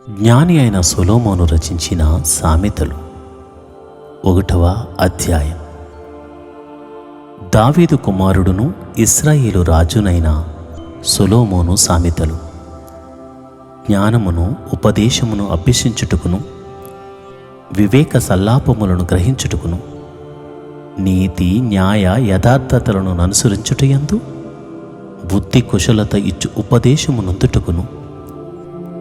జ్ఞాని అయిన సొలొమోను రచించిన సామెతలు 1వ అధ్యాయం. దావీదు కుమారుడును ఇశ్రాయేలు రాజునైన సొలొమోను సామెతలు. జ్ఞానమును ఉపదేశమును అభ్యసించుటకును, వివేక సల్లాపములను గ్రహించుటకును, నీతి న్యాయ యథార్థతలను అనుసరించుటయందు, బుద్ధి కుశలత ఇచ్చు ఉపదేశము నొందుటకును,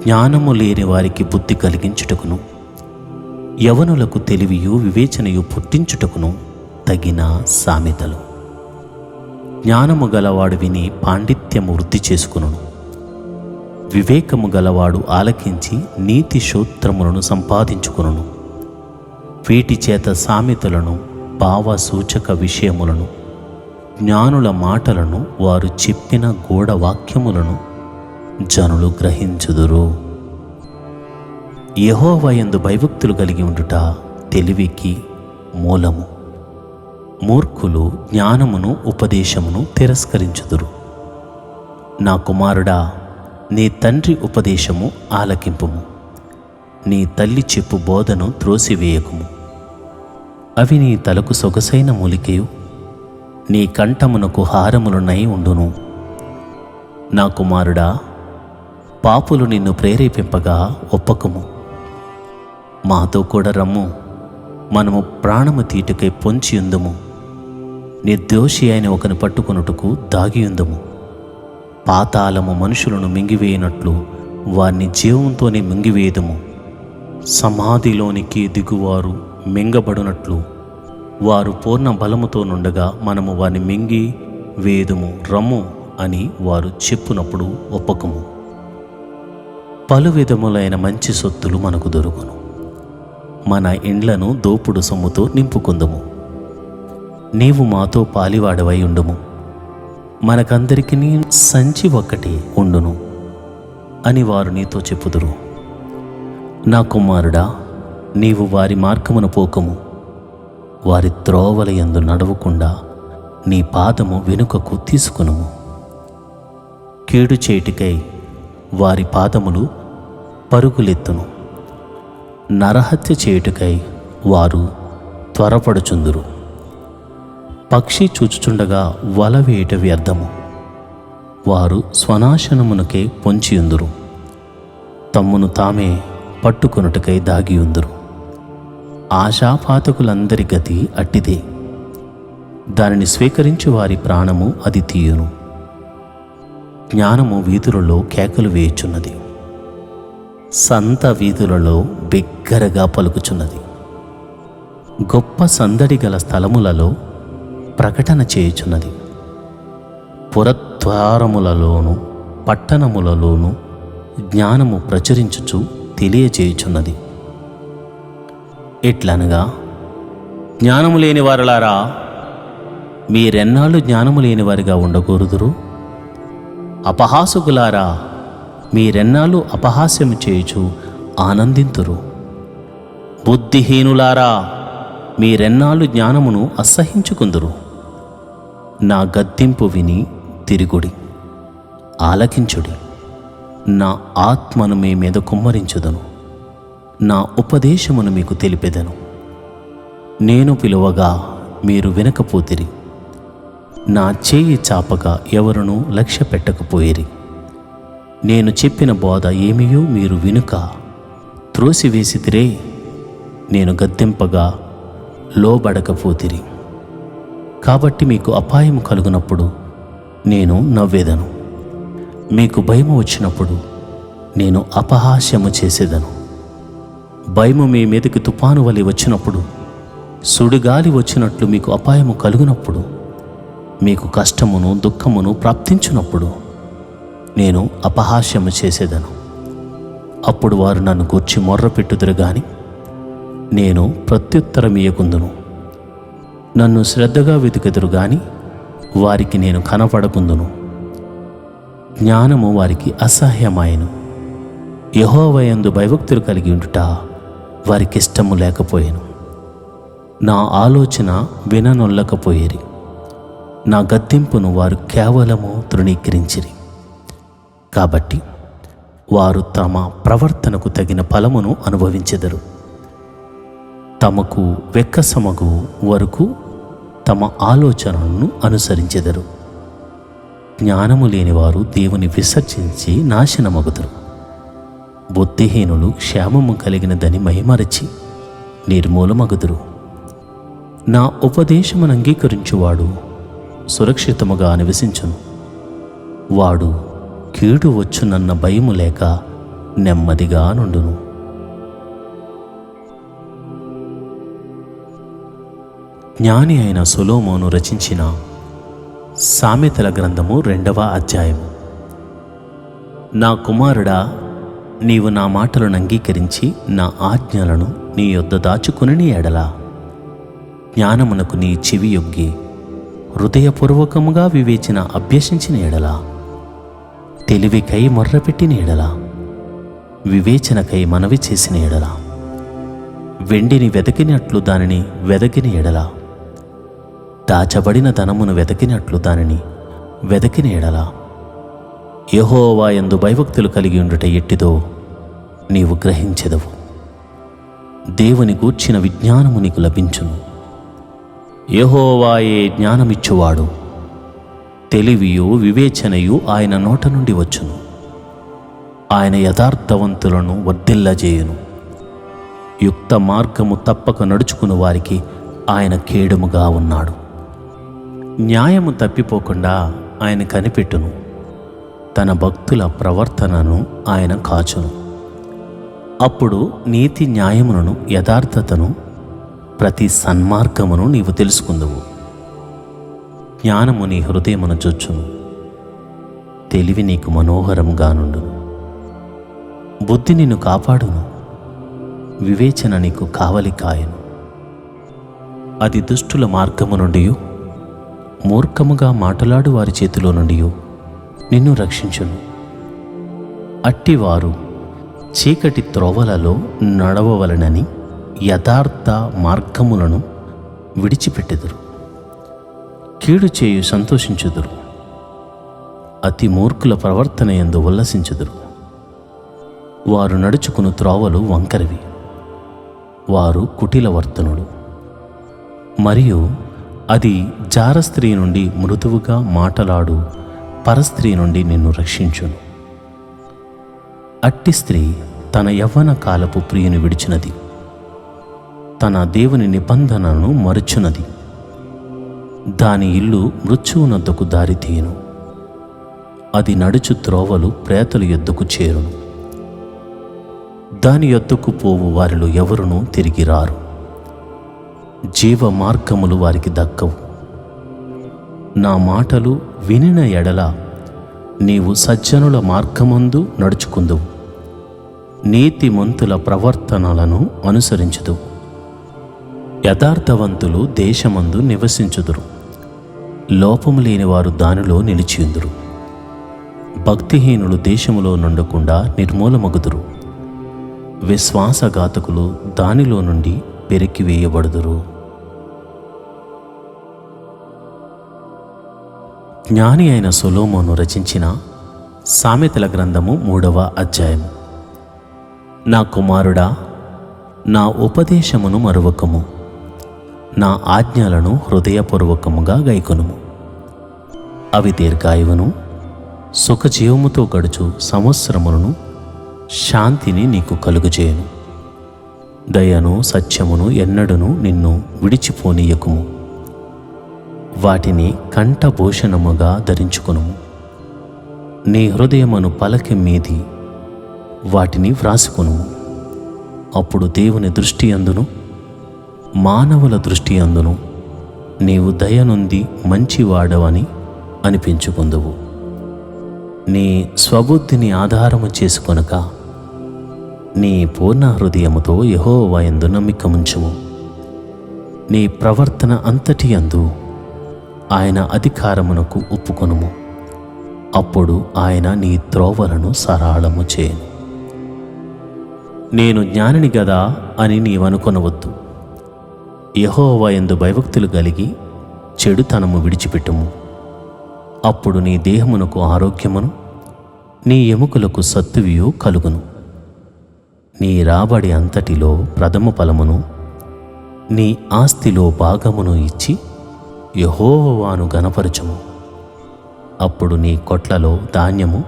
జ్ఞానము లేని వారికి బుద్ధి కలిగించుటకును, యవనులకు తెలివియు వివేచనయు పుట్టించుటకును తగిన సామెతలు. జ్ఞానము గలవాడు విని పాండిత్యము వృద్ధి చేసుకును, వివేకము గలవాడు ఆలకించి నీతి సూత్రములను సంపాదించుకును. వీటి చేత సామెతలను, భావ సూచక విషయములను, జ్ఞానుల మాటలను, వారు చెప్పిన గూఢ వాక్యములను జనులు గ్రహించుదురు. యెహోవా యందు భయభక్తులు కలిగి ఉండుట తెలివికి మూలము. మూర్ఖులు జ్ఞానమును ఉపదేశమును తిరస్కరించుదురు. నా కుమారుడా, నీ తండ్రి ఉపదేశము ఆలకింపుము, నీ తల్లి చెప్పు బోధను త్రోసివేయకుము. అవి నీ తలకు సొగసైన మూలికయు, నీ కంఠమునకు హారములునై ఉండును. నా కుమారుడా, పాపులు నిన్ను ప్రేరేపింపగా ఒప్పకము. మాతో కూడా రమ్ము, మనము ప్రాణము తీటుకై పొంచియుందుము. నిర్దోషి అయిన ఒకని పట్టుకొనుటకు దాగియుందుము. పాతాళము మనుషులను మింగివేయనట్లు వారిని జీవంతోనే మింగివేయదుము. సమాధిలోనికి దిగువారు మింగబడునట్లు వారు పూర్ణ బలముతో నుండగా మనము వారిని మింగి వేదుము రమ్ము అని వారు చెప్పునప్పుడు ఒప్పకము. పలు విధములైన మంచి సొత్తులు మనకు దొరుకును. మన ఇండ్లను దోపుడు సొమ్ముతో నింపుకుందుము. నీవు మాతో పాలివాడవై ఉండుము, మనకందరికీ సంచి ఒక్కటి ఉండును అని వారు నీతో చెప్పుదురు. నా కుమారుడా, నీవు వారి మార్గమున పోకము. వారి త్రోవల యందు నడవకుండా నీ పాదము వెనుకకు తీసుకునుము. కీడు చేటికై వారి పాదములు పరుగులెత్తును. నరహత్య చేయుటకై వారు త్వరపడుచుందురు. పక్షి చూచుచుండగా వల వేయుట వ్యర్థము. వారు స్వనాశనమునకే పొంచియుందురు. తమ్మును తామే పట్టుకొనుటకై దాగియుందురు. ఆశాపాతకులందరి గతి అట్టిదే. దానిని స్వీకరించి వారి ప్రాణము అది తీయును. జ్ఞానము వీధులలో కేకలు వేయుచున్నది, సంత వీధులలో బిగ్గరగా పలుకుచున్నది. గొప్ప సందడి గల స్థలములలో ప్రకటన చేయుచున్నది. పురద్వారములలోను పట్టణములలోను జ్ఞానము ప్రచురించుచు తెలియజేయుచున్నది. ఎట్లనగా, జ్ఞానము లేని వారలారా, మీరెన్నాళ్ళు జ్ఞానము లేని వారిగా ఉండకూరుదురు? అపహాసకులారా, మీరెన్నాళ్ళు అపహాస్యము చేయుచు ఆనందింతురు? బుద్ధిహీనులారా, మీరెన్నాళ్ళు జ్ఞానమును అసహించుకుందురు? నా గద్దింపు విని తిరుగుడి, ఆలకించుడి. నా ఆత్మను మీ మీద కుమ్మరించుదను, నా ఉపదేశమును మీకు తెలిపెదను. నేను పిలువగా మీరు వినకపోతిరి, నా చేయి చాపగా ఎవరునూ లక్ష్య పెట్టకపోయిరి. నేను చెప్పిన బోధ ఏమియో మీరు వినుక త్రోసివేసితిరే. నేను గద్దెంపగా లోబడకపోతిరి. కాబట్టి మీకు అపాయము కలుగునప్పుడు నేను నవ్వేదను, మీకు భయము వచ్చినప్పుడు నేను అపహాస్యము చేసేదను. భయము మీ మీదకి తుఫాను వలె వచ్చినప్పుడు, సుడిగాలి వచ్చినట్లు మీకు అపాయము కలుగునప్పుడు, మీకు కష్టమును దుఃఖమును ప్రాప్తించునప్పుడు నేను అపహాస్యము చేసేదను. అప్పుడు వారు నన్ను గూర్చి మొర్రపెట్టుదురు గాని నేను ప్రత్యుత్తరమియ్యకుందును. నన్ను శ్రద్ధగా వెతుకెదురు గాని వారికి నేను కనపడకుందును. జ్ఞానము వారికి అసహ్యమాయెను. యెహోవా యందు భయభక్తులు కలిగి ఉండుట వారికిష్టము లేకపోయెను. నా ఆలోచన విననొల్లకపోయేరి. నా గద్దింపును వారు కేవలము తృణీకరించిరి. కాబట్టి వారు తమ ప్రవర్తనకు తగిన ఫలమును అనుభవించెదరు. తమకు వెక్కసమగు వరకు తమ ఆలోచనలను అనుసరించెదరు. జ్ఞానము లేనివారు దేవుని విసర్జించి నాశనమగుదురు. బుద్ధిహీనులు క్షేమము కలిగినదని మహిమరచి నిర్మూలమగుదురు. నా ఉపదేశమును అంగీకరించువాడు సురక్షితముగా నివసించును. వాడు కీడు వచ్చునన్న భయము లేక నెమ్మదిగా నుండును. జ్ఞాని అయిన సొలొమోను రచించిన సామెతల గ్రంథము 2వ అధ్యాయము. నా కుమారుడా, నీవు నా మాటలను అంగీకరించి నా ఆజ్ఞలను నీ యొద్ద దాచుకుని ఎడల, జ్ఞానమునకు నీ చెవి యొగ్గి హృదయపూర్వకముగా వివేచన అభ్యసించిన ఎడల, తెలివికై మొర్రపెట్టిన ఎడల, వివేచనకై మనవి చేసిన ఎడల, వెండిని వెతికినట్లు దానిని వెదకిన ఎడల, దాచబడిన ధనమును వెతికినట్లు దానిని వెదకిన ఎడల, యెహోవా యందు భయభక్తులు కలిగి ఉండుట ఎట్టిదో నీవు గ్రహించెదవు. దేవుని గూర్చిన విజ్ఞానము నీకు లభించును. యెహోవాయే జ్ఞానమిచ్చువాడు. తెలివియు వివేచనయు ఆయన నోట నుండి వచ్చును. ఆయన యథార్థవంతులను వర్ధిల్లజేయును. యుక్త మార్గము తప్పక నడుచుకుని వారికి ఆయన కేడుముగా ఉన్నాడు. న్యాయము తప్పిపోకుండా ఆయన కనిపెట్టును. తన భక్తుల ప్రవర్తనను ఆయన కాచును. అప్పుడు నీతి న్యాయములను, యథార్థతను, ప్రతి సన్మార్గమును నీవు తెలుసుకుందువు. జ్ఞానము నీ హృదయమును జొచ్చును. తెలివి నీకు మనోహరముగా నుండును. బుద్ధి నిన్ను కాపాడును. వివేచన నీకు కావలి కాయను. అది దుష్టుల మార్గము నుండి, మూర్ఖముగా మాటలాడు వారి చేతిలో నుండి నిన్ను రక్షించును. అట్టివారు చీకటి త్రోవలలో నడవవలనని యథార్థ మార్గములను విడిచిపెట్టెదరు. కీడు చేయు సంతోషించుదురు. అతి మూర్ఖుల ప్రవర్తన యందు ఉల్లసించుదురు. వారు నడుచుకుని త్రోవలు వంకరవి. వారు కుటిలవర్తనులు. మరియు అది జార స్త్రీ నుండి మృదువుగా మాటలాడు పరస్త్రీ నుండి నిన్ను రక్షించును. అట్టి స్త్రీ తన యవ్వన కాలపు ప్రియుని విడిచినది. తన దేవుని నిబంధనను మరుచున్నది. దాని ఇల్లు మృత్యువునొద్దకు దారితీయును. అది నడుచు త్రోవలు ప్రేతల యొద్దకు చేరును. దాని యొద్దకు పోవు వారిలో ఎవరునూ తిరిగి రారు. జీవ మార్గములు వారికి దక్కవు. నా మాటలు వినిన ఎడల నీవు సజ్జనుల మార్గమందు నడుచుకుందువు. నీతిమంతుల ప్రవర్తనలను అనుసరించుదువు. యథార్థవంతులు దేశమందు నివసించుదురు. లోపము లేని వారు దానిలో నిలిచియుందురు. భక్తిహీనులు దేశములో నుండకుండా నిర్మూలమగుదురు. విశ్వాసఘాతకులు దానిలో నుండి పెరికివేయబడుదురు. జ్ఞాని అయిన సొలొమోను రచించిన సామెతల గ్రంథము 3వ అధ్యాయము. నా కుమారుడా, నా ఉపదేశమును మరువకము. నా ఆజ్ఞలను హృదయపూర్వకముగా గైకొనుము. అవి దీర్ఘాయువును, సుఖజీవముతో గడుచు సంవత్సరములను, శాంతిని నీకు కలుగజేయును. దయను సత్యమును ఎన్నడును నిన్ను విడిచిపోనీయకుము. వాటిని కంఠభూషణముగా ధరించుకొనుము. నీ హృదయమును పలకె మీది వాటిని వ్రాసుకొనుము. అప్పుడు దేవుని దృష్టి అందును, మానవుల దృష్టి అందును నీవు దయనుంది మంచివాడవని అనిపించుకుందువు. నీ స్వబుద్ధిని ఆధారము చేసుకొనక నీ పూర్ణ హృదయముతో యెహోవా యందు నమ్మికముంచుము. నీ ప్రవర్తన అంతటి యందు ఆయన అధికారమునకు ఒప్పుకొనుము. అప్పుడు ఆయన నీ త్రోవలను సరళము చేయను. నేను జ్ఞానిని గదా అని నీవనుకొనవద్దు. యెహోవా యందు భయభక్తులు కలిగి చెడుతనము విడిచిపెట్టుము. అప్పుడు నీ దేహమునకు ఆరోగ్యమును, నీ ఎముకలకు సత్తువియు కలుగును. నీ రాబడి అంతటిలో ప్రథమ ఫలమును నీ ఆస్తిలో భాగమును ఇచ్చి యెహోవాను గణపరచుము. అప్పుడు నీ కొట్లలో ధాన్యము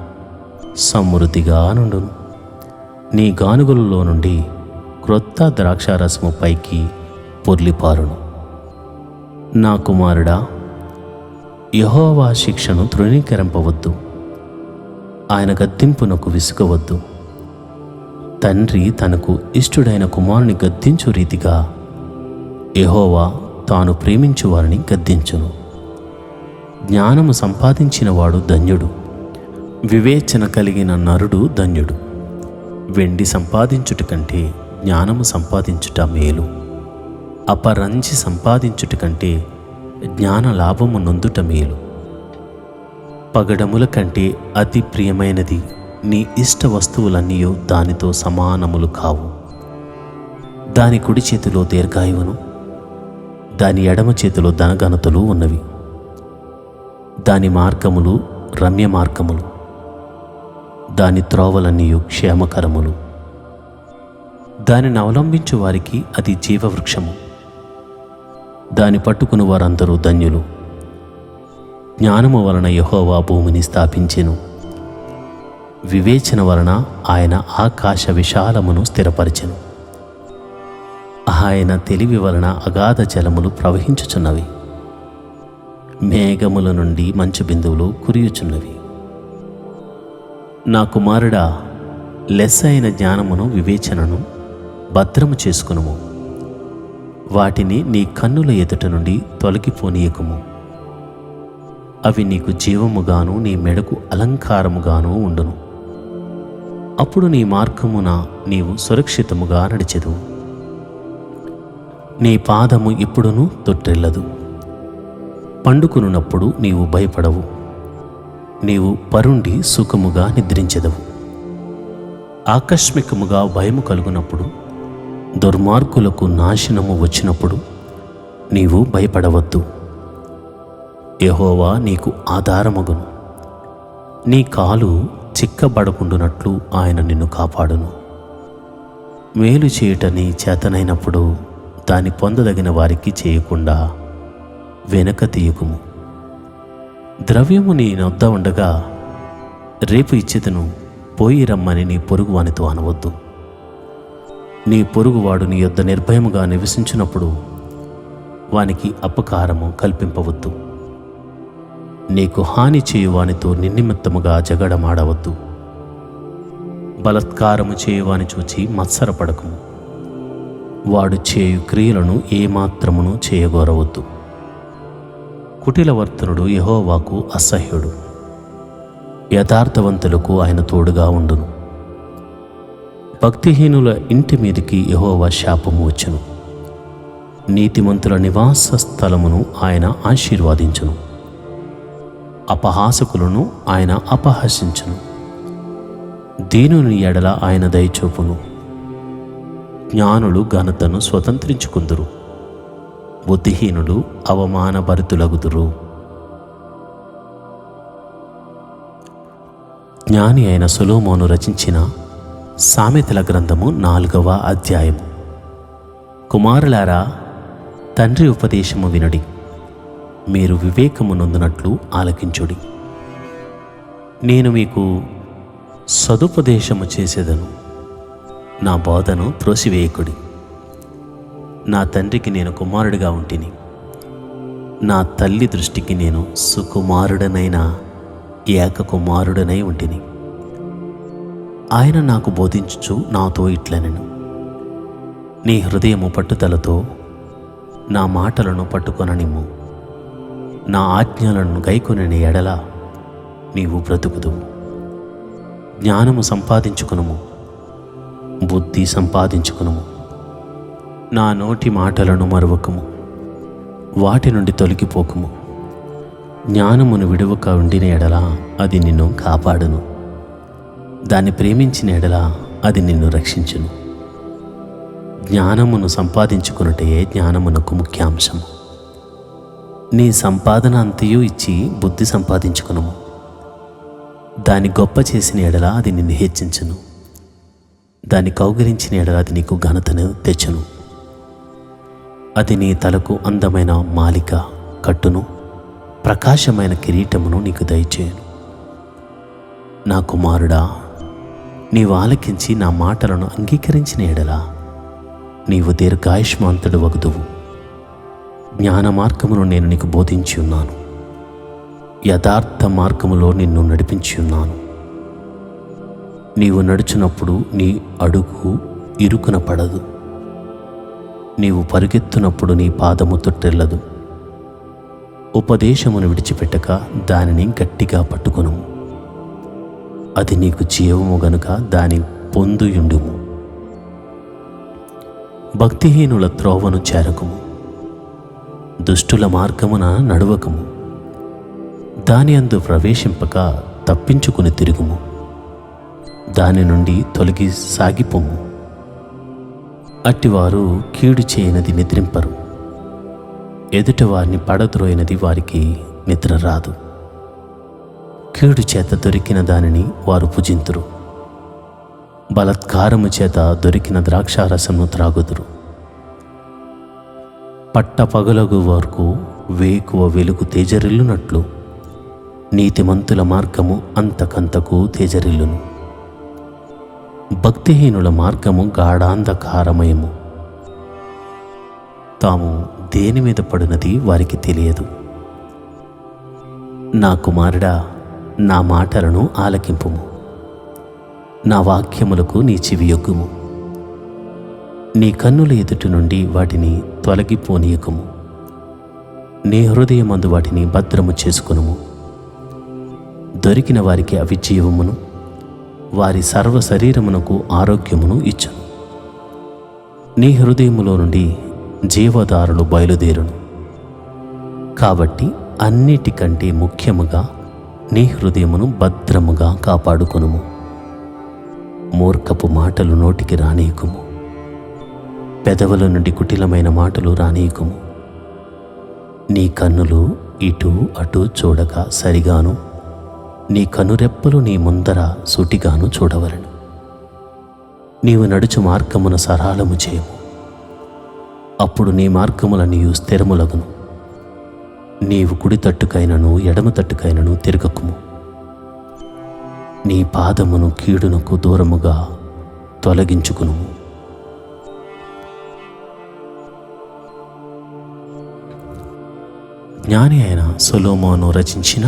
సమృద్ధిగా నుండును. నీ గానుగులలో నుండి క్రొత్త ద్రాక్షారసము పైకి పొర్లిపారును. నా కుమారుడా, యెహోవా శిక్షను తృణీకరింపవద్దు, ఆయన గద్దింపునకు విసుగవద్దు. తండ్రి తనకు ఇష్టుడైన కుమారుని గద్దించు రీతిగా యెహోవా తాను ప్రేమించు వారిని గద్దించును. జ్ఞానము సంపాదించినవాడు ధన్యుడు, వివేచన కలిగిన నరుడు ధన్యుడు. వెండి సంపాదించుట కంటే జ్ఞానము సంపాదించుట మేలు, అపరంజి సంపాదించుట కంటే జ్ఞాన లాభము నొందుట మేలు. పగడముల కంటే అతి ప్రియమైనది నీ ఇష్ట వస్తువులన్నీ దానితో సమానములు కావు. దాని కుడి చేతిలో దీర్ఘాయువును, దాని ఎడమ చేతిలో ధనఘనతలు ఉన్నవి. దాని మార్గములు రమ్య మార్గములు, దాని త్రోవలన్నీ క్షేమకరములు. దానిని అవలంబించు వారికి అది జీవవృక్షము, దాని పట్టుకుని వారందరూ ధన్యులు. జ్ఞానము వలన యెహోవా భూమిని స్థాపించెను, వివేచన వలన ఆయన ఆకాశ విశాలమును స్థిరపరిచెను. ఆయన తెలివి వలన అగాధ జలములు ప్రవహించుచున్నవి, మేఘముల నుండి మంచు బిందువులు కురియుచున్నవి. నా కుమారుడా, లెస్సైన జ్ఞానమును వివేచనను భద్రము చేసుకునుము. వాటిని నీ కన్నుల ఎదుట నుండి తొలగిపోనీయకుము. అవి నీకు జీవముగాను నీ మెడకు అలంకారముగాను ఉండును. అప్పుడు నీ మార్గమున నీవు సురక్షితముగా నడిచెదవు. నీ పాదము ఎప్పుడునూ తొట్టిల్లదు. పండుకున్నప్పుడు నీవు భయపడవు. నీవు పరుండి సుఖముగా నిద్రించెదవు. ఆకస్మికముగా భయము కలుగునప్పుడు, దుర్మార్గులకు నాశనము వచ్చినప్పుడు నీవు భయపడవద్దు. యెహోవా నీకు ఆధారమగును. నీ కాలు చిక్కబడకుండునట్లు ఆయన నిన్ను కాపాడును. మేలు చేయుట నీ చేతనైనప్పుడు దాన్ని పొందదగిన వారికి చేయకుండా వెనక తీయకుము. ద్రవ్యము నీ నొద్ద ఉండగా రేపు ఇచ్చేదను, పోయి రమ్మని నీ పొరుగువానితో అనవద్దు. నీ పొరుగువాడు నీ యొద్ద నిర్భయముగా నివసించినప్పుడు వానికి అపకారము కల్పింపవద్దు. నీకు హాని చేయువానితో నిన్నిమిత్తముగా జగడమాడవద్దు. బలత్కారము చేయువాని చూచి మత్సరపడకము. వాడు చేయు క్రియలను ఏమాత్రమును చేయగోరవద్దు. కుటిలవర్తనుడు యెహోవాకు అసహ్యుడు, యథార్థవంతులకు ఆయన తోడుగా ఉండును. భక్తిహీనుల ఇంటి మీదికి యెహోవా శాపము వచ్చును. నీతిమంతుల నివాస స్థలమును ఆయన ఆశీర్వదించును. అపహాసకులను ఆయన అపహసించును. దీనుని ఎడల ఆయన దయచూపును. జ్ఞానులు ఘనతను స్వతంత్రించుకుందురు, బుద్ధిహీనులు అవమానభరితులగుదురు. జ్ఞాని అయిన సొలొమోను రచించిన సామెతల గ్రంథము 4వ అధ్యాయము. కుమారులారా, తండ్రి ఉపదేశము వినుడి, మీరు వివేకము నొందినట్లు ఆలకించుడి. నేను మీకు సదుపదేశము చేసేదను, నా బోధను త్రోసివేయకుడి. నా తండ్రికి నేను కుమారుడిగా ఉంటిని, నా తల్లి దృష్టికి నేను సుకుమారుడనైన ఏక కుమారుడనై ఉంటిని. ఆయన నాకు బోధించుచు నాతో ఇట్లనెను, నీ హృదయము పట్టుదలతో నా మాటలను పట్టుకొననిమ్ము. నా ఆజ్ఞలను గైకొనిన ఎడల నీవు బ్రతుకుదువు. జ్ఞానము సంపాదించుకునుము, బుద్ధి సంపాదించుకునుము. నా నోటి మాటలను మరువకము, వాటి నుండి తొలగిపోకుము. జ్ఞానమును విడువక ఉండిన ఎడల అది నిన్ను కాపాడును, దాన్ని ప్రేమించిన ఎడల అది నిన్ను రక్షించును. జ్ఞానమును సంపాదించుకున్నటే జ్ఞానమునకు ముఖ్యాంశము. నీ సంపాదన అంతయు ఇచ్చి బుద్ధి సంపాదించుకునుము. దాన్ని గొప్ప చేసిన ఎడల అది నిన్ను హెచ్చించును, దాన్ని కౌగిలించిన ఎడల అది నీకు ఘనతను తెచ్చును. అది నీ తలకు అందమైన మాలిక కట్టును, ప్రకాశమైన కిరీటమును నీకు దయచేయును. నా కుమారుడా, నీవు ఆలకించి నా మాటలను అంగీకరించిన ఎడల నీవు దీర్ఘాయుష్మాంతుడు వగుదువు. జ్ఞాన మార్గమును నేను నీకు బోధించి ఉన్నాను, యథార్థ మార్గములో నిన్ను నడిపించి ఉన్నాను. నీవు నడుచున్నప్పుడు నీ అడుగు ఇరుకున పడదు, నీవు పరుగెత్తునప్పుడు నీ పాదము తొట్టెల్లదు. ఉపదేశమును విడిచిపెట్టక దానిని గట్టిగా పట్టుకొను, అది నీకు జీవము గనుక దాని పొందుయుండుము. భక్తిహీనుల త్రోవను చేరకుము, దుష్టుల మార్గమున నడువకము. దాని అందు ప్రవేశింపక తప్పించుకుని తిరుగుము, దాని నుండి తొలగి సాగిపోము. అట్టివారు కీడు చేయనది నిద్రింపరు, ఎదుటివారిని పడద్రోయినది వారికి నిద్ర రాదు. కీడు చేత దొరికిన దానిని వారు భుజింతురు, బలత్కారము చేత దొరికిన ద్రాక్షారసమును త్రాగుదురు. పట్ట పగలగు వరకు వేకువ వెలుగు తేజరిల్లునట్లు నీతిమంతుల మార్గము అంతకంతకు తేజరిల్లును. భక్తిహీనుల మార్గము గాఢాంధకారమయము, తాము దేని మీద పడినది వారికి తెలియదు. నా కుమారుడా, నా మాటలను ఆలకింపుము, నా వాక్యములకు నీ చెవియొగ్గుము. నీ కన్నుల ఎదుటి నుండి వాటిని తొలగిపోనీయకుము, నీ హృదయమందు వాటిని భద్రము చేసుకొనుము. దొరికిన వారికి అవి జీవమును, వారి సర్వ శరీరమునకు ఆరోగ్యమును ఇచ్చును. నీ హృదయములో నుండి జీవధారలు బయలుదేరును. కాబట్టి అన్నిటికంటే ముఖ్యముగా నీ హృదయమును భద్రముగా కాపాడుకొనుము. మూర్ఖపు మాటలు నోటికి రానీయకుము, పెదవుల నుండి కుటిలమైన మాటలు రానీయకుము. నీ కన్నులు ఇటు అటు చూడక సరిగాను, నీ కనురెప్పలు నీ ముందర సూటిగాను చూడవలెను. నీవు నడుచు మార్గమున సరళము చేయము, అప్పుడు నీ మార్గములన్నీయు స్థిరములగును. నీవు కుడి తట్టుకైనను ఎడమ తట్టుకైనను తిరగకుము. నీ పాదమును కీడునకు దూరముగా తొలగించుకునుము. జ్ఞాని అయిన సొలొమోను రచించిన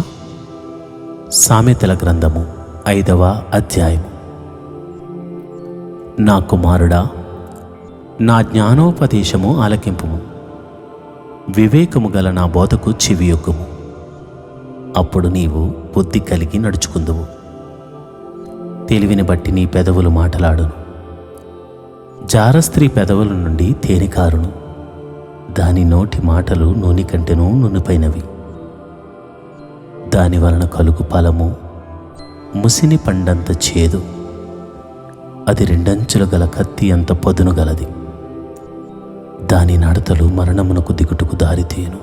సామెతల గ్రంథము 5వ అధ్యాయము. నా కుమారుడా, నా జ్ఞానోపదేశము ఆలకింపుము, వివేకము గల నా బోధకు చెవియొగ్గుము. అప్పుడు నీవు బుద్ధి కలిగి నడుచుకుందువు. తెలివిని బట్టి నీ పెదవులు మాటలాడును. జారస్త్రీ పెదవుల నుండి తేనె కారును, దాని నోటి మాటలు నూనె కంటెను నునుపైనవి. దాని వలన కలుగు ఫలము ముసిని పండంత చేదు, అది 2 అంచులు గల కత్తి అంత పదును గలది. దాని నడతలు మరణమునకు దిగుటకు దారితీయును,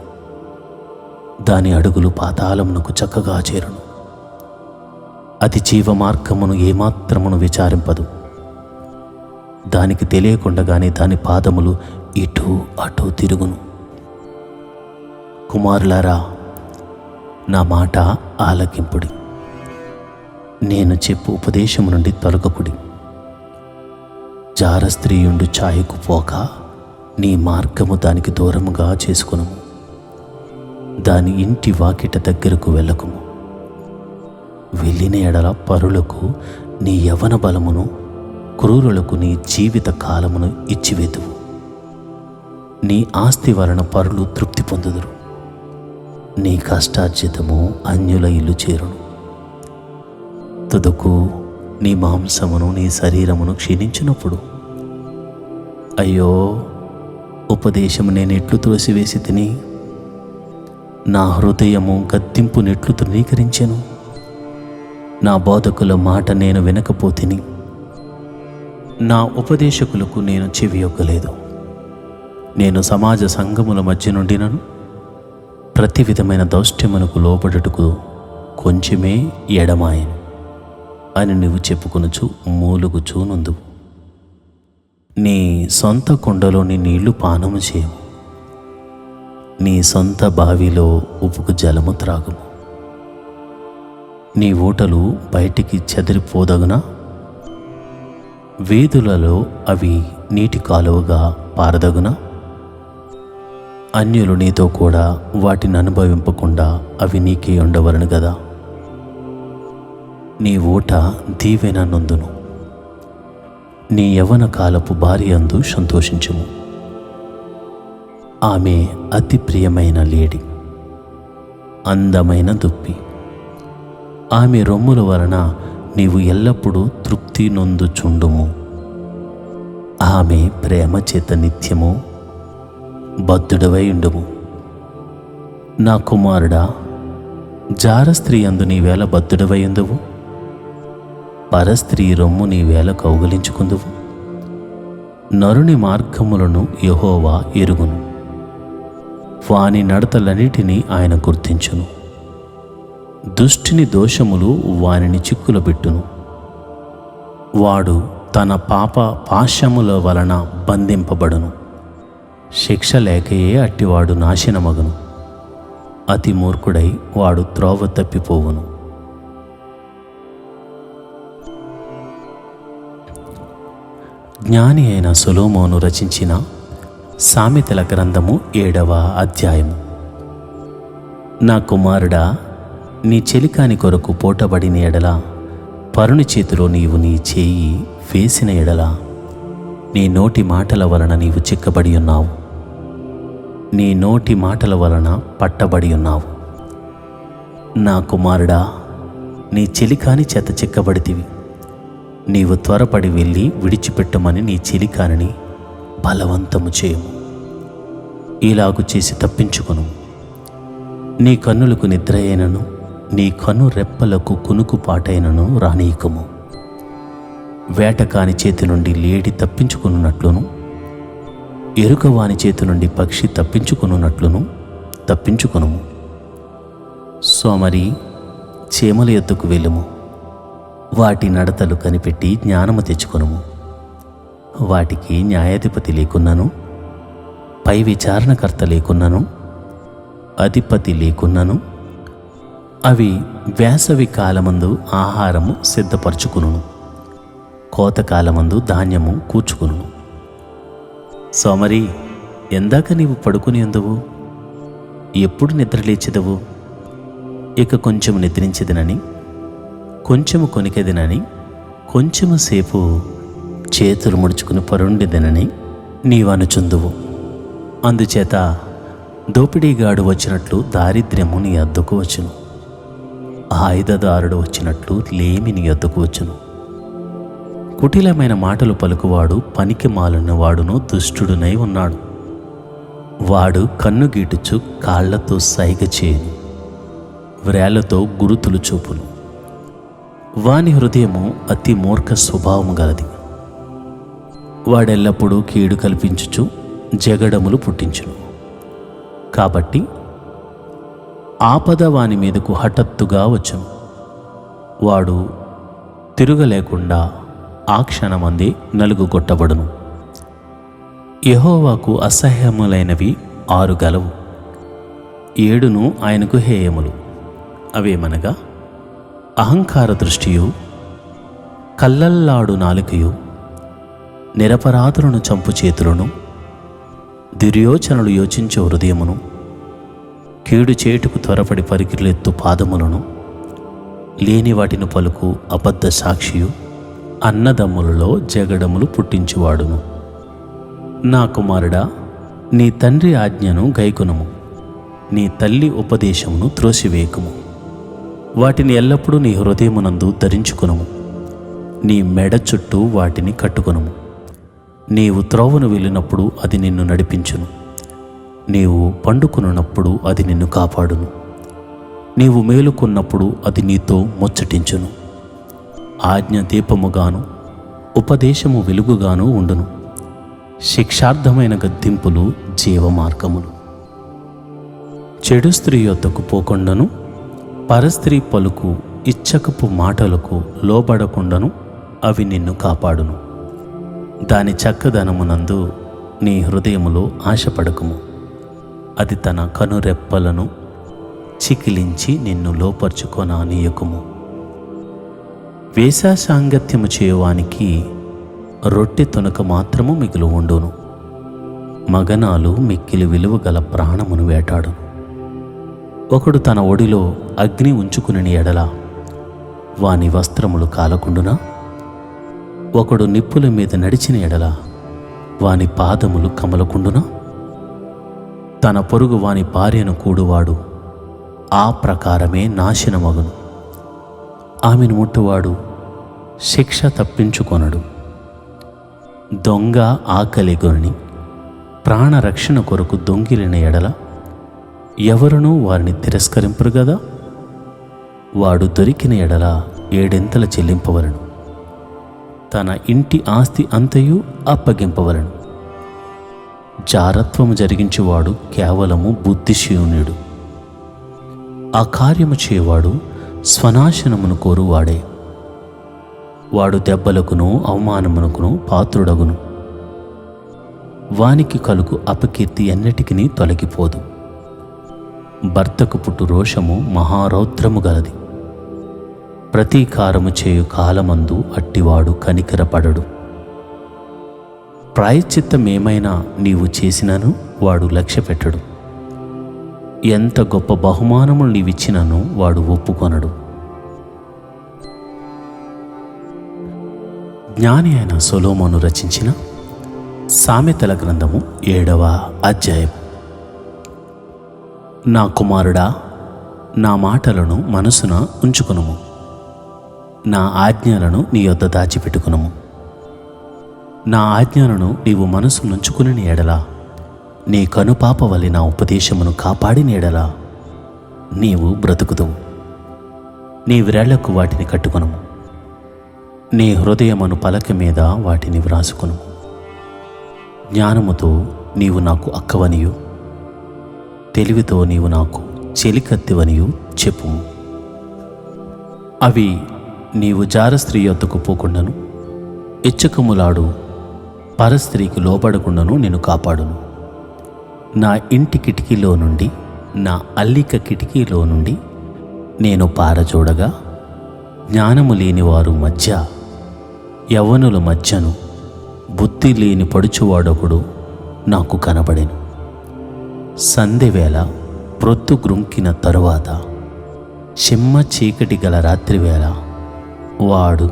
దాని అడుగులు పాతాళమునకు చక్కగా చేరును. అది జీవమార్గమును ఏమాత్రమును విచారింపదు. దానికి తెలియకుండగానే దాని పాదములు ఇటు అటు తిరుగును. కుమారులారా, నా మాట ఆలకింపుడి, నేను చెప్పు ఉపదేశము నుండి తొలగకుడి. జారస్త్రీయుండు ఛాయకు పోక నీ మార్గము దానికి దూరముగా చేసుకునుము. దాని ఇంటి వాకిట దగ్గరకు వెళ్ళకుము. వెళ్ళిన ఎడల పరులకు నీ యవ్వన బలమును, క్రూరులకు నీ జీవిత కాలమును ఇచ్చివేతువు. నీ ఆస్తి వలన పరులు తృప్తి పొందుదురు, నీ కష్టార్జితము అన్యుల ఇల్లు చేరును. తుదకు నీ మాంసమును నీ శరీరమును క్షీణించినప్పుడు, అయ్యో, ఉపదేశము నేనెట్లు త్రోసివేసి తిని, నా హృదయము గద్దింపు నెట్లు తృణీకరించెను. నా బోధకుల మాట నేను వినకపోతిని, నా ఉపదేశకులకు నేను చెవియొగ్గలేదు. నేను సమాజ సంఘముల మధ్య నుండినను ప్రతి విధమైన దౌష్ట్యమునకు లోబడుటకు కొంచెమే ఎడమాయను. అని నువ్వు చెప్పుకొనుచు మూలుగుచూ నుందువు. నీ సొంత కుండలోని నీళ్లు పానము చేయము, నీ సొంత బావిలో ఉప్పుకు జలము త్రాగుము. నీ ఊటలు బయటికి చెదిరిపోదగునా? వీధులలో అవి నీటి కాలువగా పారదగునా? అన్యులు నీతో కూడా వాటిని అనుభవింపకుండా అవి నీకే ఉండవలను గదా. నీ ఊట దీవెన నొందును, నీ యవ్వన కాలపు భార్య అందు సంతోషించుము. ఆమె అతి ప్రియమైన లేడి, అందమైన దుప్పి. ఆమె రొమ్ముల వలన నీవు ఎల్లప్పుడూ తృప్తి నొందుచుండుము. ఆమె ప్రేమ చేత నిత్యము బద్ధుడవై ఉండుము. నా కుమారుడా, జార స్త్రీ అందు నీవేళ బద్ధుడవై ఉందువు, పరస్త్రీ రొమ్ము నీవేళ కౌగిలించుకుందువు. నరుని మార్గములను యెహోవా ఎరుగును, వాని నడతలన్నిటినీ ఆయన గుర్తించును. దుష్టుని దోషములు వానిని చిక్కులబెట్టును, వాడు తన పాప పాశముల వలన బంధింపబడును. శిక్ష లేకయే అట్టివాడు నాశనమగును, అతి మూర్ఖుడై వాడు త్రోవ తప్పిపోవును. జ్ఞాని అయిన సొలొమోను రచించిన సామెతల గ్రంథము 7వ అధ్యాయము. నా కుమారుడా, నీ చెలికాని కొరకు పోటబడిన ఎడల, పరుని చేతిలో నీవు నీ చేయి వేసిన ఎడల, నీ నోటి మాటల వలన నీవు చిక్కబడి ఉన్నావు, నీ నోటి మాటల వలన పట్టబడి ఉన్నావు. నా కుమారుడా, నీ చెలికాని చేత చిక్కబడితివి. నీవు త్వరపడి వెళ్ళి విడిచిపెట్టమని నీ చెలికానిని బలవంతము చేయము. ఇలాగు చేసి తప్పించుకొను. నీ కన్నులకు నిద్ర అయినను, నీ కన్ను రెప్పలకు కునుకుపాటైనను రానీయకము. వేటకాని చేతి నుండి లేడి తప్పించుకున్నట్లును, ఎరుకవాని చేతి నుండి పక్షి తప్పించుకున్నట్లును తప్పించుకొనుము. సోమరి, చీమల ఎద్దుకు వెళ్ళుము, వాటి నడతలు కనిపెట్టి జ్ఞానము తెచ్చుకొనుము. వాటికి న్యాయాధిపతి లేకున్నను, పై విచారణకర్త లేకున్నను, అధిపతి లేకున్నను, అవి వేసవి కాలమందు ఆహారము సిద్ధపరచుకును, కోతకాలమందు ధాన్యము కూర్చుకును. సోమరి, ఎందాక నీవు పడుకుని ఉందువు? ఎప్పుడు నిద్రలేచెదవు? ఇక కొంచెము నిద్రించెదనని, కొంచెము కొనికెదనని, కొంచెము సేపు చేతులు ముడుచుకుని పరుండెదనని నీవనుచుందువు. అందుచేత దోపిడీగాడు వచ్చినట్లు దారిద్ర్యము నీ అద్దకు వచ్చును, ఆయుధదారుడు వచ్చినట్లు లేమి నీ అద్దకు వచ్చును. కుటిలమైన మాటలు పలుకువాడు పనికి మాలిన వాడును దుష్టుడునై ఉన్నాడు. వాడు కన్ను గీటుచు కాళ్లతో సైగ చేయను, వ్రేళ్లతో గురుతులు చూపును. వాని హృదయము అతి మూర్ఖ స్వభావము గలది. వాడెల్లప్పుడూ కీడు కల్పించుచు జగడములు పుట్టించును. కాబట్టి ఆపద వాని మీదకు హఠాత్తుగా వచ్చును. వాడు తిరుగలేకుండా ఆ క్షణమందే నలుగుగొట్టబడును. యెహోవాకు అసహ్యములైనవి 6 గలవు, 7 ఆయనకు హేయములు. అవేమనగా అహంకార దృష్టియు, కల్లల్లాడు నాలుకయు, నిరపరాధులను చంపు చేతులను, దుర్యోచనలు యోచించే హృదయమును, కీడు చేటుకు త్వరపడి పరికిలెత్తు పాదములను, లేని వాటిని పలుకు అబద్ధ సాక్షియు, అన్నదమ్ములలో జగడములు పుట్టించువాడును. నా కుమారుడా, నీ తండ్రి ఆజ్ఞను గైకొనుము, నీ తల్లి ఉపదేశమును త్రోసివేయకుము. వాటిని ఎల్లప్పుడూ నీ హృదయమునందు ధరించుకొనుము, నీ మెడ చుట్టూ వాటిని కట్టుకొనుము. నీవు త్రోవను వెళ్ళినప్పుడు అది నిన్ను నడిపించును, నీవు పండుకొనున్నప్పుడు అది నిన్ను కాపాడును, నీవు మేలుకున్నప్పుడు అది నీతో ముచ్చటించును. ఆజ్ఞ దీపముగాను ఉపదేశము వెలుగుగాను ఉండును. శిక్షార్థమైన గద్దింపులు జీవమార్గములు. చెడు స్త్రీ యొద్దకు పోకుండాను, పరస్త్రీ పలుకు ఇచ్చకపు మాటలకు లోబడకుండాను అవి నిన్ను కాపాడును. దాని చక్కదనమునందు నీ హృదయములో ఆశపడకుము. అది తన కనురెప్పలను చికిలించి నిన్ను లోపర్చుకొననీయకుము. వేశ్యా సాంగత్యము చేయువానికి రొట్టె తొనక మాత్రము మిగులు ఉండును. మగనాలు మిక్కిలి విలువ గల ప్రాణమును వేటాడును. ఒకడు తన ఒడిలో అగ్ని ఉంచుకుని ఎడల వాని వస్త్రములు కాలకుండునా? ఒకడు నిప్పుల మీద నడిచిన ఎడల వాని పాదములు కమలకుండునా? తన పొరుగు వాని భార్యను కూడువాడు ఆ ప్రకారమే నాశనమగును. ఆమెను ముట్టువాడు శిక్ష తప్పించుకొనడు. దొంగ ఆకలిగొని ప్రాణరక్షణ కొరకు దొంగిలిన ఎడల ఎవరునూ వారిని తిరస్కరింపరు గదా? వాడు దొరికిన ఎడల 7 చెల్లింపవలను. తన ఇంటి ఆస్తి అంతయు అప్పగింపవలను. జారత్వము జరిగించువాడు కేవలము బుద్ధిశూన్యుడు. ఆ కార్యము చేయవాడు స్వనాశనమును కోరువాడే. వాడు దెబ్బలకును అవమానమునకును పాత్రుడగును. వానికి కలుగు అపకీర్తి ఎన్నటికినీ తొలగిపోదు. భర్తకు పుట్టు రోషము మహారౌద్రము గలది. ప్రతీకారము చేయు కాలమందు అట్టివాడు కనికరపడడు. ప్రాయశ్చిత్తమేమైనా నీవు చేసినను వాడు లక్ష్యపెట్టడు. ఎంత గొప్ప బహుమానములు నీవిచ్చినను వాడు ఒప్పుకొనడు. జ్ఞాని అయిన సొలొమోను రచించిన సామెతల గ్రంథము 7వ అధ్యాయం. నా కుమారుడా, నా మాటలను మనసున ఉంచుకొనుము. నా ఆజ్ఞలను నీ యొద్ద దాచిపెట్టుకునుము. నా ఆజ్ఞలను నీవు మనసునుంచుకుని ఎడల, నీ కనుపాప వలె నా ఉపదేశమును కాపాడిన ఎడల నీవు బ్రతుకుదువు. నీ వ్రేళ్లకు వాటిని కట్టుకొనుము. నీ హృదయమును పలక మీద వాటిని వ్రాసుకొనుము. జ్ఞానముతో నీవు నాకు అక్కవనియు, తెలివితో నీవు నాకు చెలికత్తివనియు చెప్పుము. అవి నీవు జారస్త్రీ యొద్దకు పోకుండాను, ఇచ్చకములాడు పరస్త్రీకి లోబడకుండాను నేను కాపాడును. నా ఇంటి కిటికీలో నుండి, నా అల్లిక కిటికీలో నుండి నేను పారజోడగా, జ్ఞానము లేనివారు మధ్య, యవ్వనుల మధ్యను బుద్ధి లేని పడుచువాడొకడు నాకు కనబడెను. సంధ్యవేళ ప్రొద్దు గ్రుంకిన తరువాత, చిమ్మ చీకటి గల రాత్రివేళ వాడు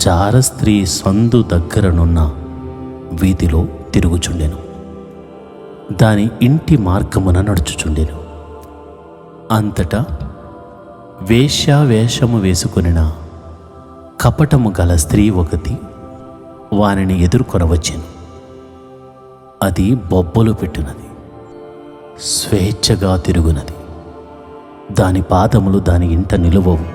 జారస్త్రీ సందు దగ్గరనున్న వీధిలో తిరుగుచుండెను. దాని ఇంటి మార్గమున నడుచుచుండెను. అంతటా వేశ్యావేషము వేసుకొనిన కపటము గల స్త్రీ ఒకటి వానిని ఎదుర్కొనవచ్చెను. అది బొబ్బలు పెట్టినది, స్వేచ్ఛగా తిరుగునది. దాని పాదములు దాని ఇంట నిలువవు.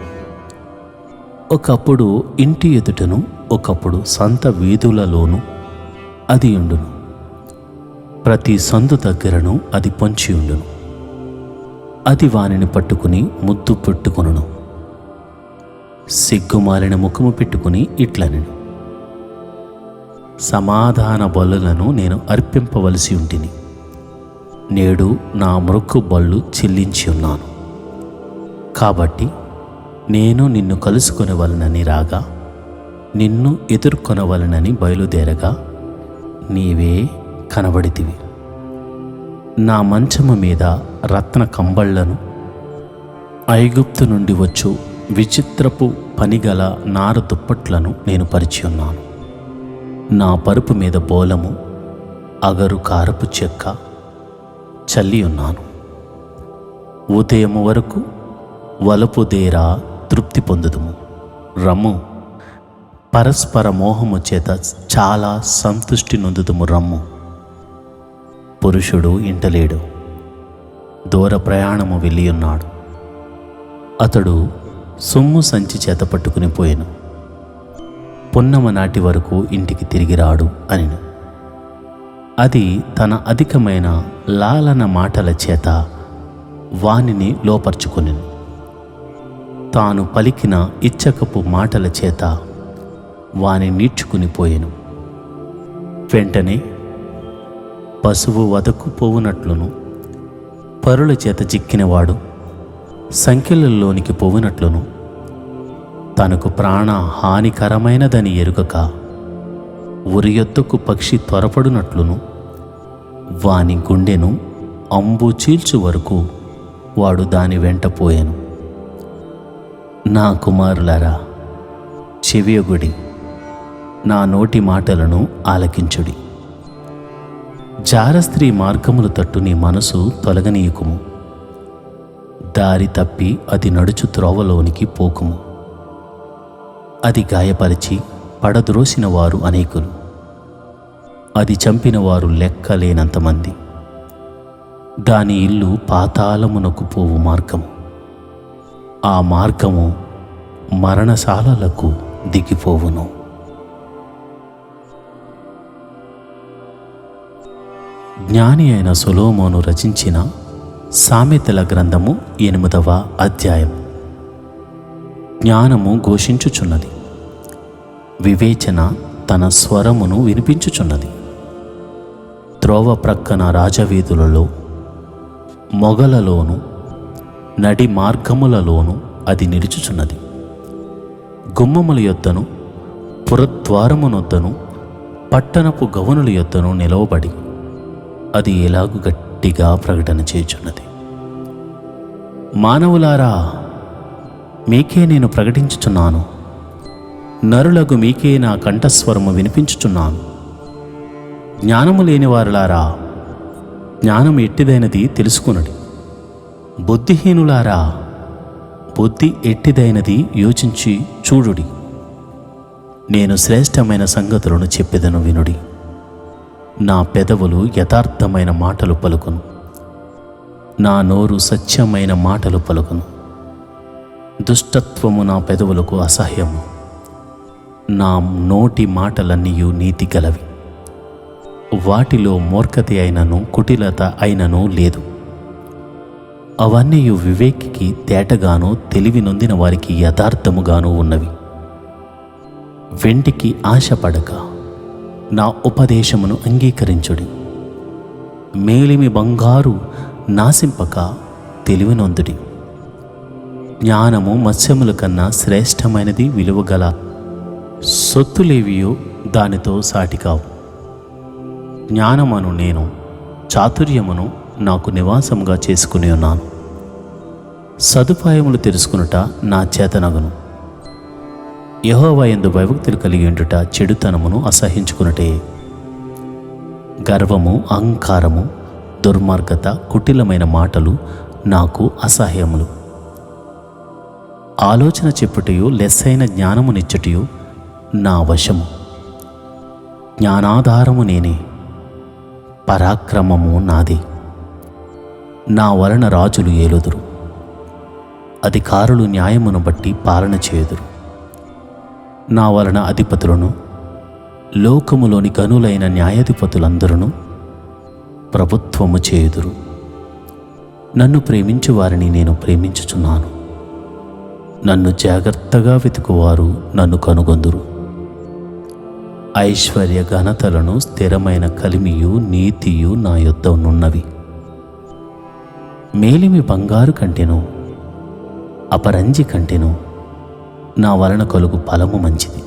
ఒకప్పుడు ఇంటి ఎదుటను, ఒకప్పుడు సంత వీధులలోనూ అది ఉండును. ప్రతి సందు దగ్గరను అది పొంచి ఉండును. అది వానిని పట్టుకుని ముద్దు పెట్టుకొనును. సిగ్గుమాలిన ముఖము పెట్టుకుని ఇట్లనెను, సమాధాన బలులను నేను అర్పింపవలసి ఉంటిని. నేడు నా మ్రొక్కు బళ్ళు చెల్లించి ఉన్నాను. కాబట్టి నేను నిన్ను కలుసుకొనవలనని రాగా, నిన్ను ఎదుర్కొనవలనని బయలుదేరగా నీవే కనబడితివి. నా మంచము మీద రత్న కంబళ్లను, ఐగుప్తు నుండి వచ్చు విచిత్రపు పనిగల నార దుప్పట్లను నేను పరిచి ఉన్నాను. నా పరుపు మీద బోలము, అగరు కారపు చెక్క చల్లి ఉన్నాను. ఉదయము వరకు వలపుదేరా తృప్తి పొందుదుము. రమ్ము, పరస్పర మోహము చేత చాలా సంతృష్టి నొందుదుము. రమ్ము. పురుషుడు ఇంటలేడు, దూర ప్రయాణము వెళ్ళి ఉన్నాడు. అతడు సొమ్ము సంచి చేత పట్టుకుని పోయెను. పున్నమ నాటి వరకు ఇంటికి తిరిగి రాడు అనిను. అది తన అధికమైన లాలన మాటల చేత వానిని లోపర్చుకొనెను. తాను పలికిన ఇచ్చకపు మాటల చేత వాని నీడ్చుకుని పోయెను. వెంటనే పశువు వదకు పోవునట్లును, పరుల చేత చిక్కినవాడు సంకెళ్ళల్లోనికి పోవునట్లును, తనకు ప్రాణ హానికరమైనదని ఎరుగక ఉరియొద్దకు పక్షి త్వరపడునట్లును వాని గుండెను అంబు చీల్చు వరకు వాడు దాని వెంట పోయెను. నా కుమారులారా, చెవియొగుడి, నా నోటి మాటలను ఆలకించుడి. జారస్త్రీ మార్గములు తట్టు నీ మనసు తొలగనీయకుము. దారి తప్పి అది నడుచు త్రోవలోనికి పోకుము. అది గాయపరిచి పడద్రోసిన వారు అనేకులు, అది చంపిన వారు లెక్కలేనంతమంది. దాని ఇల్లు పాతాళమునకు పోవు మార్గము, ఆ మార్గము మరణశాలలకు దిగిపోవును. జ్ఞాని అయిన సొలొమోను రచించిన సామెతల గ్రంథము 8వ అధ్యాయం. జ్ఞానము ఘోషించుచున్నది, వివేచన తన స్వరమును వినిపించుచున్నది. త్రోవ ప్రక్కన రాజవీధులలో, మొగలలోను, నడి మార్గములలోను అది నిలుచుచున్నది. గుమ్మముల యొద్దను, పురద్వారమునొద్దను, పట్టణపు గవనుల యొద్దను నిలవబడి అది ఎలాగు గట్టిగా ప్రకటన చేయుచున్నది. మానవులారా, మీకే నేను ప్రకటించుచున్నాను, నరులకు మీకే నా కంఠస్వరము వినిపించుచున్నాను. జ్ఞానము లేని వారులారా, జ్ఞానం ఎట్టిదైనది తెలుసుకునడి. బుద్ధిహీనులారా, బుద్ధి ఎట్టిదైనది యోచించి చూడుడి. నేను శ్రేష్టమైన సంగతులను చెప్పెదను వినుడి. నా పెదవులు యథార్థమైన మాటలు పలుకును, నా నోరు సత్యమైన మాటలు పలుకును. దుష్టత్వము నా పెదవులకు అసహ్యము, నా నోటి మాటలన్నీయు నీతి గలవి. వాటిలో మూర్ఖత అయినను కుటిలత అయినను లేదు. అవన్నీయు వివేకికి తేటగాను, తెలివి నొందిన వారికి యథార్థముగాను ఉన్నవి. వెంటికి ఆశపడక నా ఉపదేశమును అంగీకరించుడి. మేలిమి బంగారు నాశింపక తెలివి నొందుడి. జ్ఞానము మత్స్యముల కన్నా శ్రేష్టమైనది, విలువగల సొత్తులేవియో దానితో సాటికావు. జ్ఞానమును నేను, చాతుర్యమును నాకు నివాసముగా చేసుకుని ఉన్నాను. సదుపాయములు తెలుసుకునుట నా చేతనగును. యెహోవా యందు భయభక్తులు కలిగి ఉండుట చెడుతనమును అసహించుకునుటే. గర్వము, అహంకారము, దుర్మార్గత, కుటిలమైన మాటలు నాకు అసహ్యములు. ఆలోచన చెప్పుటయు లెస్సైన జ్ఞానమునిచ్చుటయు నా వశము. జ్ఞానాధారము నేనే, పరాక్రమము నాదే. నా వలన రాజులు ఏలుదురు, అధికారులు న్యాయమును బట్టి పాలన చేయుదురు. నా వలన అధిపతులను, లోకములోని గనులైన న్యాయాధిపతులందరూ ప్రభుత్వము చేయుదురు. నన్ను ప్రేమించు వారిని నేను ప్రేమించుచున్నాను. నన్ను జాగ్రత్తగా వెతుకువారు నన్ను కనుగొందురు. ఐశ్వర్య ఘనతలను, స్థిరమైన కలిమియు నీతియు నా యొద్ద నున్నవి. మేలిమి బంగారు కంటెను, అపరంజి కంటెను నా వలన కలుగు ఫలము మంచిది.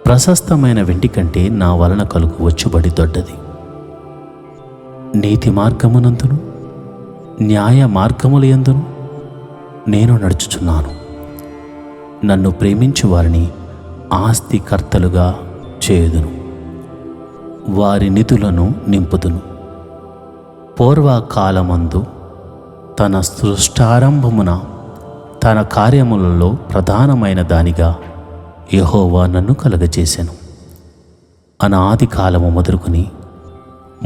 ప్రశస్తమైన వెండి కంటే నా వలన కలుగు వచ్చుబడి దొడ్డది. నీతి మార్గమునందును, న్యాయ మార్గములయందును నేను నడుచుచున్నాను. నన్ను ప్రేమించు వారిని ఆస్తికర్తలుగా చేయుదును, వారి నిధులను నింపుదును. పూర్వకాలమందు తన సృష్టారంభమున తన కార్యములలో ప్రధానమైన దానిగా యెహోవా నన్ను కలుగజేసెను. అనాది కాలము మొదలుకొని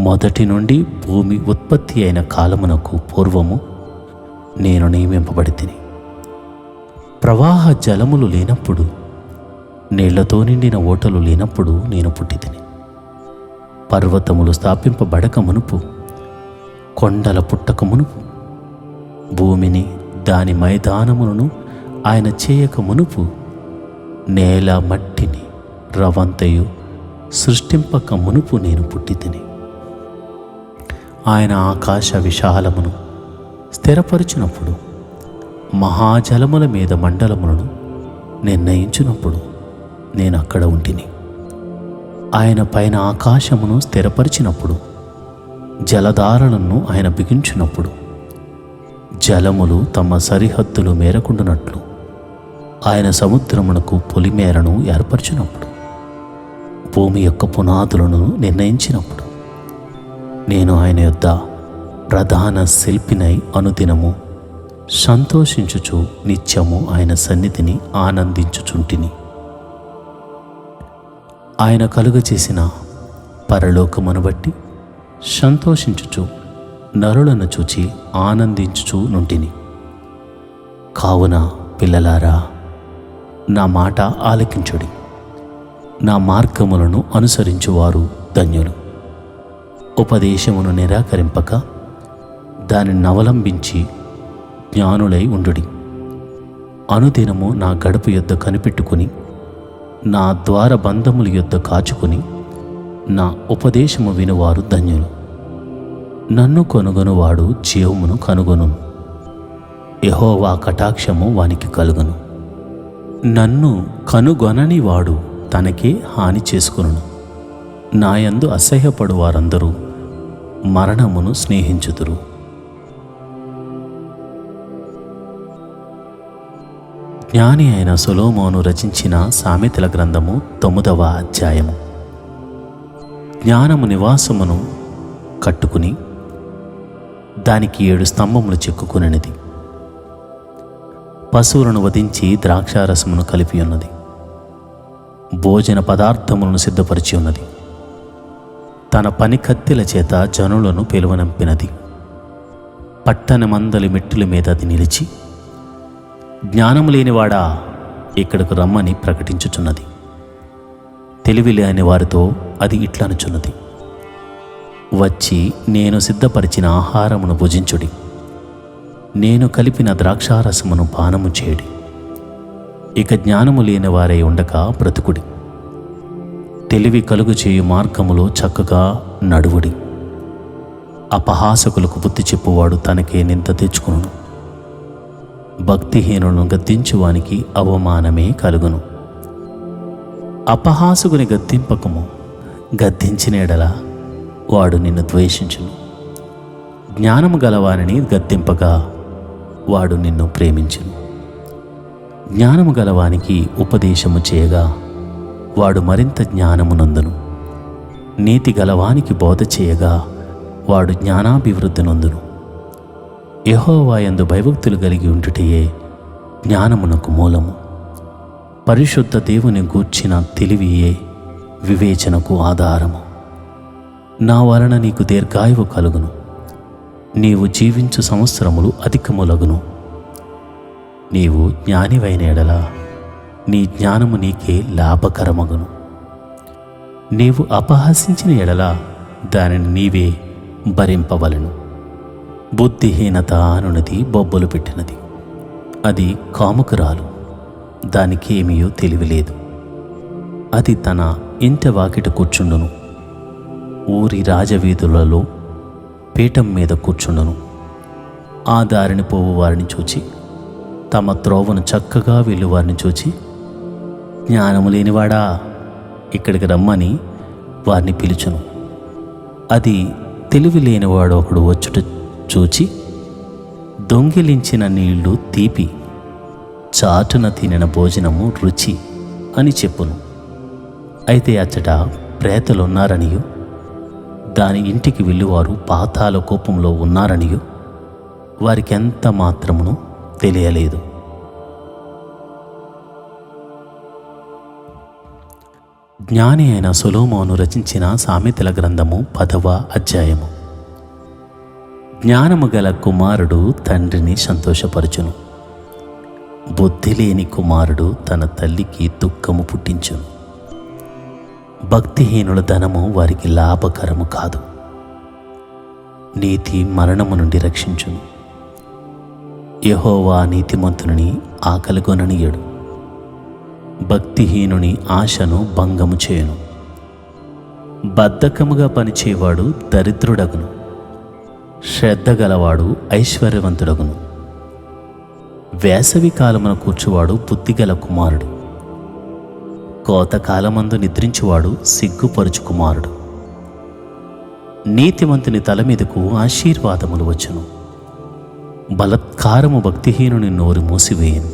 మొదటి నుండి భూమి ఉత్పత్తి అయిన కాలమునకు పూర్వము నేను నియమింపబడితిని. ప్రవాహ జలములు లేనప్పుడు, నీళ్లతో నిండిన ఓటలు లేనప్పుడు నేను పుట్టితిని. పర్వతములు స్థాపింపబడక మునుపు, కొండల పుట్టక మునుపు, భూమిని దాని మైదానములను ఆయన చేయక మునుపు నేల మట్టిని రవంతయు సృష్టింపక మునుపు నేను పుట్టితిని. ఆయన ఆకాశ విశాలమును స్థిరపరచినప్పుడు, మహాజలముల మీద మండలములను నిర్ణయించినప్పుడు నేను అక్కడ ఉంటిని. ఆయన పైన ఆకాశమును స్థిరపరిచినప్పుడు, జలధారలను ఆయన బిగించినప్పుడు, జలములు తమ సరిహద్దులు మేరకుండునట్లు ఆయన సముద్రమునకు పొలిమేరను ఏర్పరిచినప్పుడు, భూమి యొక్క పునాదులను నిర్ణయించినప్పుడు, నేను ఆయన యొద్ద ప్రధాన శిల్పినై అనుదినము సంతోషించుచు నిత్యము ఆయన సన్నిధిని ఆనందించుచుంటిని. ఆయన కలుగచేసిన పరలోకమును బట్టి సంతోషించుచు నరులను చూచి ఆనందించుచు నుంటిని. కావున పిల్లలారా, నా మాట ఆలకించుడి. నా మార్గములను అనుసరించువారు ధన్యులు. ఉపదేశమును నిరాకరింపక దానిని అవలంబించి జ్ఞానులై ఉండుడి. అనుదినము నా గడప యొద్ద కనిపెట్టుకుని, నా ద్వారబంధముల యొద్ద కాచుకుని, నా ఉపదేశము వినువారు ధన్యులు. నన్ను కొనుగొనువాడు జీవమును కనుగొనును. యెహోవా కటాక్షము వానికి కలుగును. నన్ను కనుగొనని వాడు తనకే హాని చేసుకొనును. నాయందు అసహ్యపడు వారందరూ మరణమును స్నేహించుదురు. జ్ఞాని అయిన సొలొమోను రచించిన సామెతల గ్రంథము 9వ అధ్యాయము. జ్ఞానము నివాసమును కట్టుకుని దానికి 7 స్తంభములు చెక్కుకుననిది. పశువులను వధించి ద్రాక్షారసమును కలిపి ఉన్నది. భోజన పదార్థములను సిద్ధపరిచి ఉన్నది. తన పని కత్తెల చేత జనులను పిలువనంపినది. పట్టణమందలి మెట్టుల మీద అది నిలిచి, జ్ఞానము లేనివాడా ఇక్కడకు రమ్మని ప్రకటించుచున్నది. తెలివి లేని వారితో అది ఇట్లనుచున్నది, వచ్చి నేను సిద్ధపరిచిన ఆహారమును భుజించుడి, నేను కలిపిన ద్రాక్షారసమును పానము చేయుడి. ఇక జ్ఞానము లేని వారై ఉండక బ్రతుకుడి. తెలివి కలుగు చేయు మార్గములో చక్కగా నడువుడి. అపహాసకులకు బుద్ధి చెప్పువాడు తనకే నింద తెచ్చుకును. భక్తిహీనులను గద్దించువానికి అవమానమే కలుగును. అపహాసకుని గద్దింపకము, గద్దించిన ఎడల వాడు నిన్ను ద్వేషించును. జ్ఞానము గలవానిని గద్దింపగా వాడు నిన్ను ప్రేమించును. జ్ఞానము గలవానికి ఉపదేశము చేయగా వాడు మరింత జ్ఞానము నందును. నీతి గలవానికి బోధ చేయగా వాడు జ్ఞానాభివృద్ధి నందును. యెహోవా యందు భయభక్తులు కలిగి ఉండుటయే జ్ఞానమునకు మూలము. పరిశుద్ధ దేవుని గూర్చిన తెలివియే వివేచనకు ఆధారము. నా వలన నీకు దీర్ఘాయువు కలుగును. నీవు జీవించు సంవత్సరములు అధికములగును. నీవు జ్ఞానివైన ఎడల నీ జ్ఞానము నీకే లాభకరమగును. నీవు అపహసించిన ఎడల దానిని నీవే భరింపవలెను. బుద్ధిహీనత అనునది బొబ్బలు పెట్టినది. అది కాముకురాలు, దానికేమీయో తెలివిలేదు. అది తన ఇంటి వాకిట కూర్చుండును. ఊరి రాజవీధులలో పీఠం మీద కూర్చుండును. ఆ దారిని పోవు వారిని చూచి, తమ త్రోవను చక్కగా వెళ్ళు వారిని చూచి, జ్ఞానము లేనివాడా ఇక్కడికి రమ్మని వారిని పిలుచును. అది తెలివి లేనివాడు ఒకడు వచ్చుట చూచి, దొంగిలించిన నీళ్లు తీపి, చాటున తినిన భోజనము రుచి అని చెప్పును. అయితే అచ్చట ప్రేతలున్నారనియో, దాని ఇంటికి వెళ్ళివారు పాతాళ కోపంలో ఉన్నారనియో వారికి ఎంత మాత్రమును తెలియలేదు. జ్ఞాని అయిన సొలొమోను రచించిన సామెతల గ్రంథము 10వ అధ్యాయము. జ్ఞానము గల కుమారుడు తండ్రిని సంతోషపరచును. బుద్ధి లేని కుమారుడు తన తల్లికి దుఃఖము పుట్టించును. భక్తిహీనుల ధనము వారికి లాభకరము కాదు. నీతి మరణము నుండి రక్షించును. యెహోవా నీతిమంతుని ఆకలిగొననీయడు, భక్తిహీనుని ఆశను భంగము చేయును. బద్ధకముగా పనిచేవాడు దరిద్రుడగును, శ్రద్ధ గలవాడు ఐశ్వర్యవంతుడగును. వేసవి కాలమున కూర్చువాడు బుద్ధిగల కుమారుడు, కోతకాలమందు నిద్రించువాడు సిగ్గుపరుచు కుమారుడు. నీతిమంతుని తల మీదకు ఆశీర్వాదములు వచ్చును, బలత్కారము భక్తిహీనుని నోరు మూసివేయను.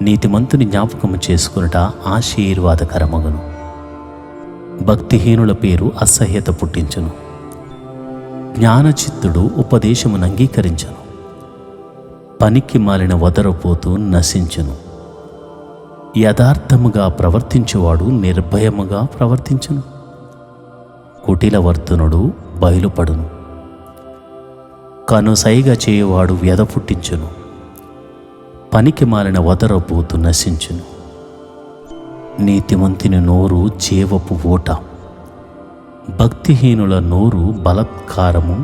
నీతిమంతుని జ్ఞాపకము చేసుకునుట ఆశీర్వాదకరమగును, భక్తిహీనుల పేరు అసహ్యత పుట్టించును. జ్ఞానచిత్తుడు ఉపదేశమును అంగీకరించను, పనికి మాలిన వదరపోతూ నశించును. యథార్థముగా ప్రవర్తించువాడు నిర్భయముగా ప్రవర్తించును, కుటిలవర్తనుడు బయలుపడును. కనుసైగా చేయువాడు వ్యధ పుట్టించును, పనికి మాలిన వదరపోతూ నశించును. నీతిమంతుని నోరు జీవపు ఊట, భక్తిహీనుల నోరు బలత్కారము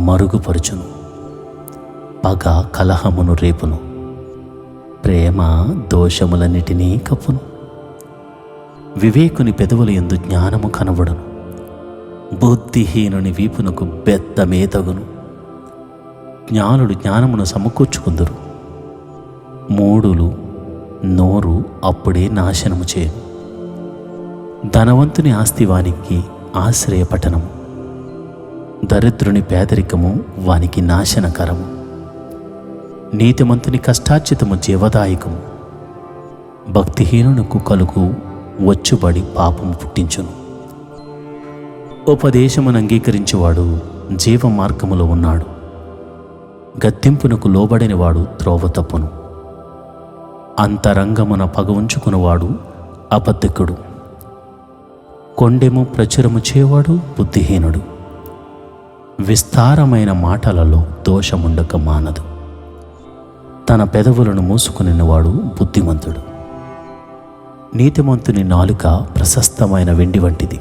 మరుగుపరుచును. పగ కలహమును రేపును, ప్రేమ దోషములన్నిటినీ కప్పును. వివేకుని పెదవుల యందు జ్ఞానము కనబడును, బుద్ధిహీనుని వీపునకు బెత్తమే తగును. జ్ఞానుడు జ్ఞానమును సమకూర్చుకుందురు, మూఢులు నోరు అప్పుడే నాశనము చేయను. ధనవంతుని ఆస్తి వానికి ఆశ్రయపట్టణము, దరిద్రుని పేదరికము వానికి నాశనకరము. నీతిమంతుని కష్టార్జితము జీవదాయకము, భక్తిహీనునకు కలుగు వచ్చుబడి పాపము పుట్టించును. ఉపదేశమును అంగీకరించువాడు జీవ మార్గములో ఉన్నాడు, గద్దింపునకు లోబడినవాడు త్రోవ తప్పును. అంతరంగమున పగ ఉంచుకున్నవాడు అబద్ధికుడు, కొండెము ప్రచురము చేయవాడు బుద్ధిహీనుడు. విస్తారమైన మాటలలో దోషముండక మానదు, తన పెదవులను మూసుకునినవాడు బుద్ధిమంతుడు. నీతిమంతుని నాలుక ప్రశస్తమైన వెండి వంటిది,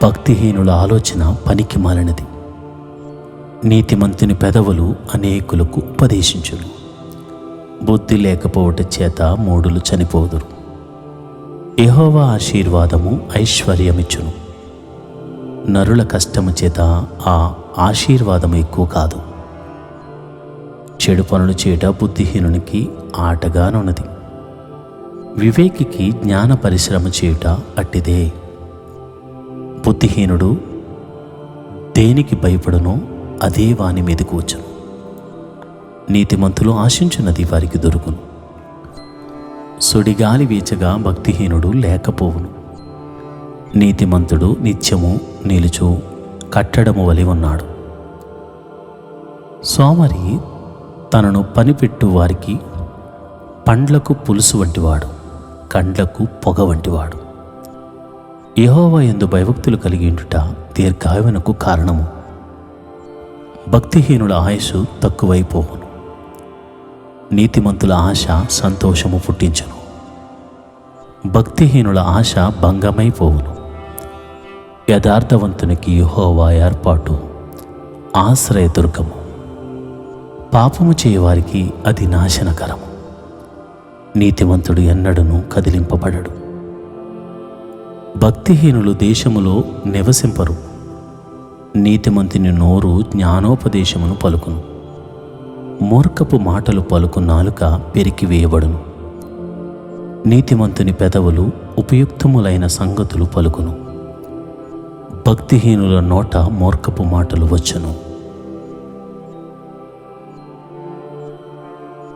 భక్తిహీనుల ఆలోచన పనికి మాలినది. నీతిమంతుని పెదవులు అనేకులకు ఉపదేశించును, బుద్ధి లేకపోవట చేత మూఢులు చనిపోదురు. యెహోవా ఆశీర్వాదము ఐశ్వర్యమిచ్చును, నరుల కష్టము చేత ఆ ఆశీర్వాదము ఎక్కువ కాదు. చెడు పనులు చేయట బుద్ధిహీనునికి ఆటగానున్నది, వివేకికి జ్ఞాన పరిశ్రమ చేయుట అట్టిదే. బుద్ధిహీనుడు దేనికి భయపడునో అదే వాని మీదకు వచ్చును, నీతిమంతులు ఆశించున్నది వారికి దొరుకును. సుడిగాలి వీచగా భక్తిహీనుడు లేకపోవును, నీతిమంతుడు నిత్యము నిలుచు కట్టడము వలె ఉన్నాడు. సోమరి తనను పనిపెట్టు వారికి పండ్లకు పులుసు వంటివాడు, కండ్లకు పొగ వంటివాడు. యెహోవా యందు భయభక్తులు కలిగి ఉండుట దీర్ఘాయువునకు కారణము, భక్తిహీనుల ఆయుస్సు తక్కువైపోవును. నీతిమంతుల ఆశ సంతోషము పుట్టించును, భక్తిహీనుల ఆశ భంగమైపోవును. యథార్థవంతునికి యెహోవా ఏర్పాటు ఆశ్రయదుర్గము, పాపము చేయవారికి అది నాశనకరము. నీతిమంతుడు ఎన్నడూను కదిలింపబడడు, భక్తిహీనులు దేశములో నివసింపరు. నీతిమంతుని నోరు జ్ఞానోపదేశమును పలుకును, మూర్ఖపు మాటలు పలుకు నాలుక పెరికివేయబడును. నీతిమంతుని పెదవులు ఉపయుక్తములైన సంగతులు పలుకును, భక్తిహీనుల నోట మూర్ఖపు మాటలు వచ్చును.